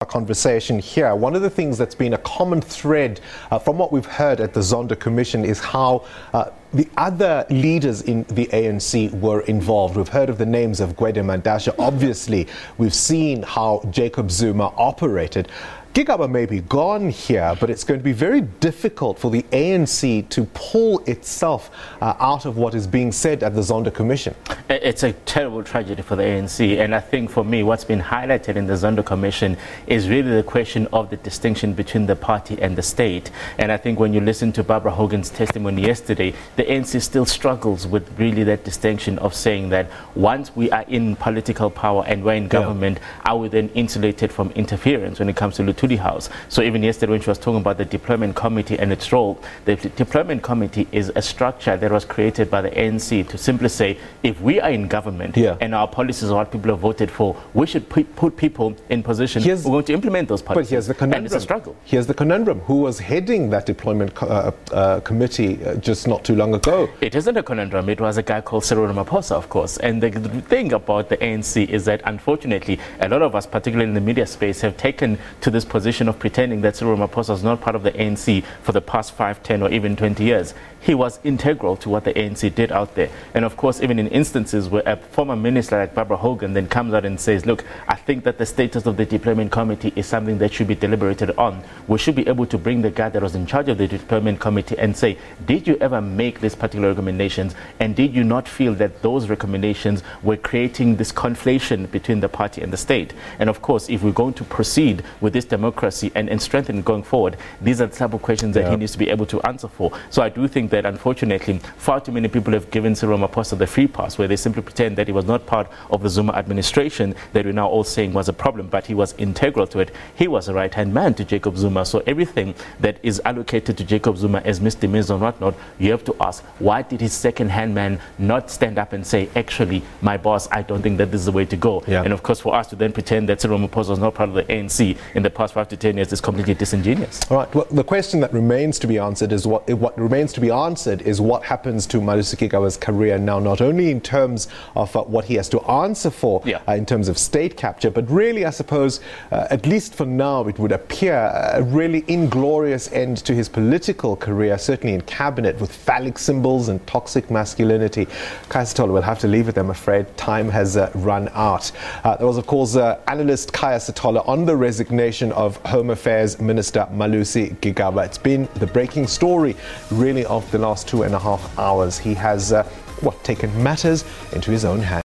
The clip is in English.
Our conversation here. One of the things that's been a common thread from what we've heard at the Zondo Commission is how the other leaders in the ANC were involved. We've heard of the names of Gwede Mandasha. Obviously, we've seen how Jacob Zuma operated. Gigaba may be gone here, but it's going to be very difficult for the ANC to pull itself out of what is being said at the Zondo Commission. It's a terrible tragedy for the ANC, and I think for me what's been highlighted in the Zondo Commission is really the question of the distinction between the party and the state. And I think when you listen to Barbara Hogan's testimony yesterday, the ANC still struggles with really that distinction of saying that once we are in political power and we're in government, are we then insulated from interference when it comes to Lutuli House? So even yesterday when she was talking about the deployment committee and its role, the deployment committee is a structure that was created by the ANC to simply say, if we are in government and our policies are what people have voted for, we should put people in position who are going to implement those policies. But here's the conundrum. And it's a struggle. Here's the conundrum. Who was heading that deployment committee just not too long ago? It isn't a conundrum. It was a guy called Cyril Ramaphosa, of course. And the thing about the ANC is that, unfortunately, a lot of us, particularly in the media space, have taken to this position of pretending that Cyril Ramaphosa is not part of the ANC for the past 5, 10 or even 20 years. He was integral to what the ANC did out there. And of course, even in instances where a former minister like Barbara Hogan then comes out and says, look, I think that the status of the deployment committee is something that should be deliberated on. We should be able to bring the guy that was in charge of the deployment committee and say, did you ever make these particular recommendations? And did you not feel that those recommendations were creating this conflation between the party and the state? And of course, if we're going to proceed with this democracy and strengthen it going forward, these are the type of questions that he needs to be able to answer for. So I do think that unfortunately far too many people have given Cyril Ramaphosa the free pass, where they simply pretend that he was not part of the Zuma administration that we're now all saying was a problem, but he was integral to it. He was a right-hand man to Jacob Zuma. So everything that is allocated to Jacob Zuma as misdemeanors or whatnot, you have to ask, why did his second-hand man not stand up and say, actually, my boss, I don't think that this is the way to go? And of course, for us to then pretend that Cyril Ramaphosa was not part of the ANC in the past 5 to 10 years is completely disingenuous. All right. Well, the question that remains to be answered is what happens to Malusi Gigaba's career now, not only in terms of what he has to answer for in terms of state capture, but really, I suppose, at least for now, it would appear a really inglorious end to his political career, certainly in cabinet, with phallic symbols and toxic masculinity. Khaya Sithole, we'll have to leave it, I'm afraid. Time has run out. There was, of course, analyst Khaya Sithole on the resignation of Home Affairs Minister Malusi Gigaba. It's been the breaking story, really, of the last 2.5 hours. He has taken matters into his own hands.